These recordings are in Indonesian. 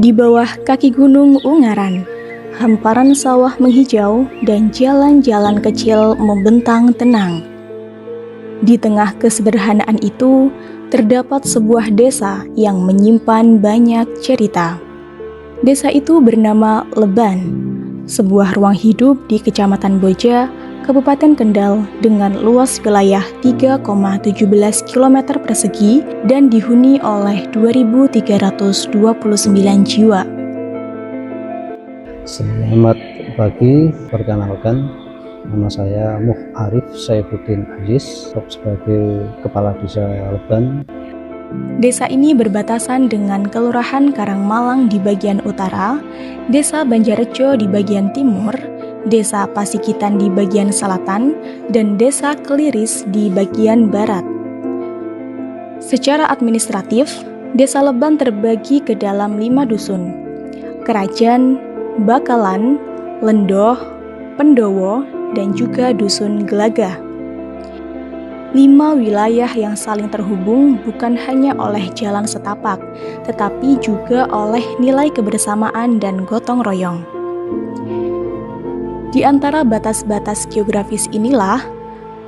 Di bawah kaki gunung Ungaran, hamparan sawah menghijau dan jalan-jalan kecil membentang tenang. Di tengah kesederhanaan itu, terdapat sebuah desa yang menyimpan banyak cerita. Desa itu bernama Leban, sebuah ruang hidup di Kecamatan Boja, Kabupaten Kendal dengan luas wilayah 3,17 km persegi dan dihuni oleh 2.329 jiwa. Selamat pagi, perkenalkan nama saya Muh Arif Saifuddin Aziz sebagai Kepala Desa Leban. Desa ini berbatasan dengan Kelurahan Karangmalang di bagian utara, Desa Banjarejo di bagian timur, Desa Pasikitan di bagian selatan, dan Desa Keliris di bagian barat. Secara administratif, Desa Leban terbagi ke dalam 5 dusun: Kerajan, Bakalan, Lendoh, Pendowo, dan juga Dusun Gelagah. 5 wilayah yang saling terhubung bukan hanya oleh jalan setapak, tetapi juga oleh nilai kebersamaan dan gotong royong. Di antara batas-batas geografis inilah,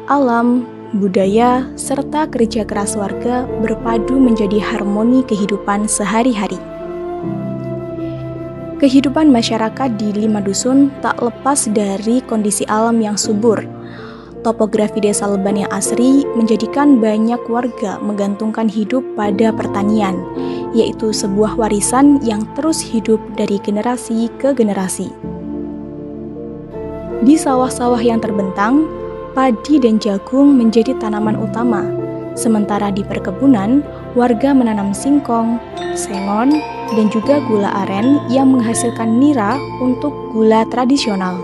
alam, budaya, serta kerja keras warga berpadu menjadi harmoni kehidupan sehari-hari. Kehidupan masyarakat di 5 dusun tak lepas dari kondisi alam yang subur. Topografi Desa Leban yang asri menjadikan banyak warga menggantungkan hidup pada pertanian, yaitu sebuah warisan yang terus hidup dari generasi ke generasi. Di sawah-sawah yang terbentang, padi dan jagung menjadi tanaman utama, sementara di perkebunan, warga menanam singkong, sengon, dan juga gula aren yang menghasilkan nira untuk gula tradisional.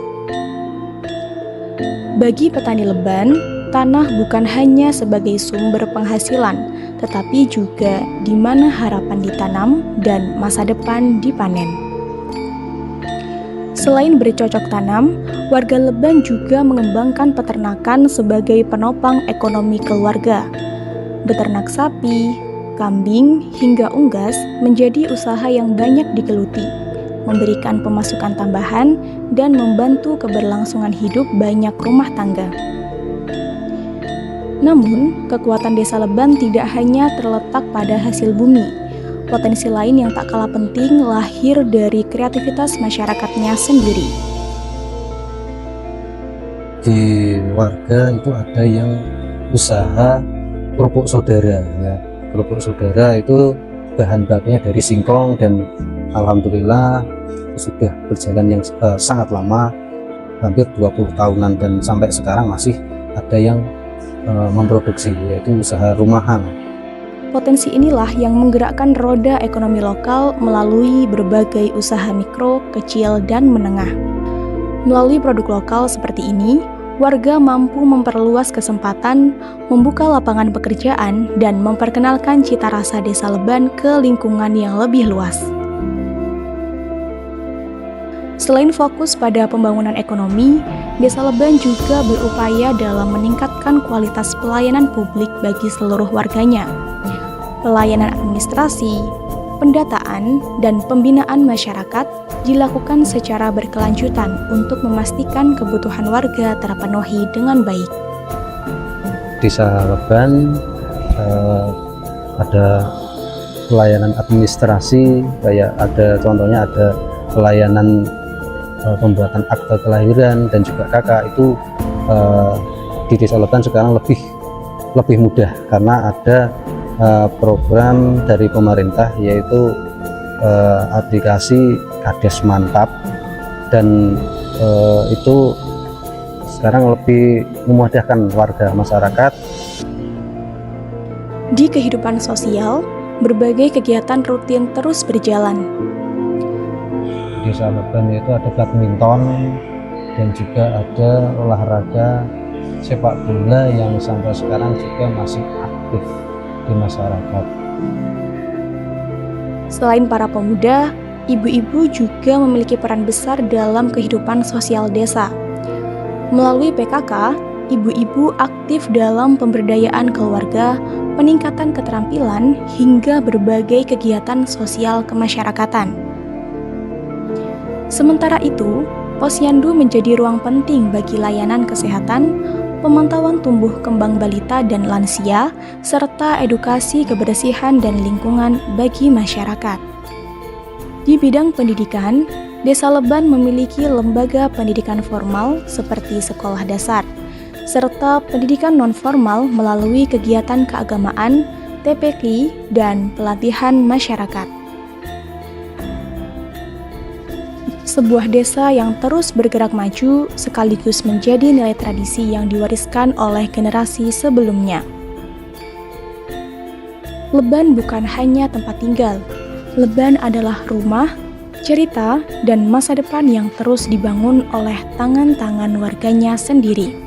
Bagi petani Leban, tanah bukan hanya sebagai sumber penghasilan, tetapi juga di mana harapan ditanam dan masa depan dipanen. Selain bercocok tanam, warga Leban juga mengembangkan peternakan sebagai penopang ekonomi keluarga. Beternak sapi, kambing, hingga unggas menjadi usaha yang banyak digeluti, memberikan pemasukan tambahan, dan membantu keberlangsungan hidup banyak rumah tangga. Namun, kekuatan Desa Leban tidak hanya terletak pada hasil bumi. Potensi lain yang tak kalah penting lahir dari kreativitas masyarakatnya sendiri. Di warga itu ada yang usaha kerupuk saudara. Ya. Kerupuk saudara itu bahan bakunya dari singkong dan alhamdulillah sudah berjalan yang sangat lama, hampir 20 tahunan, dan sampai sekarang masih ada yang memproduksi, yaitu usaha rumahan. Potensi inilah yang menggerakkan roda ekonomi lokal melalui berbagai usaha mikro, kecil, dan menengah. Melalui produk lokal seperti ini, warga mampu memperluas kesempatan, membuka lapangan pekerjaan, dan memperkenalkan cita rasa Desa Leban ke lingkungan yang lebih luas. Selain fokus pada pembangunan ekonomi, Desa Leban juga berupaya dalam meningkatkan kualitas pelayanan publik bagi seluruh warganya. Pelayanan administrasi, pendataan, dan pembinaan masyarakat dilakukan secara berkelanjutan untuk memastikan kebutuhan warga terpenuhi dengan baik. Desa Leban ada pelayanan administrasi, kayak contohnya ada pelayanan pembuatan akte kelahiran dan juga KK. Itu di Desa Leban sekarang lebih mudah karena ada program dari pemerintah, yaitu aplikasi Kades Mantap, dan itu sekarang lebih memudahkan warga masyarakat. Di kehidupan sosial, berbagai kegiatan rutin terus berjalan. Di Desa Leban itu ada badminton dan juga ada olahraga sepak bola yang sampai sekarang juga masih aktif di masyarakat. Selain para pemuda, ibu-ibu juga memiliki peran besar dalam kehidupan sosial desa. Melalui PKK, ibu-ibu aktif dalam pemberdayaan keluarga, peningkatan keterampilan, hingga berbagai kegiatan sosial kemasyarakatan. Sementara itu, Posyandu menjadi ruang penting bagi layanan kesehatan, pemantauan tumbuh kembang balita dan lansia, serta edukasi kebersihan dan lingkungan bagi masyarakat. Di bidang pendidikan, Desa Leban memiliki lembaga pendidikan formal seperti sekolah dasar, serta pendidikan non-formal melalui kegiatan keagamaan, TPQ, dan pelatihan masyarakat. Sebuah desa yang terus bergerak maju sekaligus menjadi nilai tradisi yang diwariskan oleh generasi sebelumnya. Leban bukan hanya tempat tinggal. Leban adalah rumah, cerita, dan masa depan yang terus dibangun oleh tangan-tangan warganya sendiri.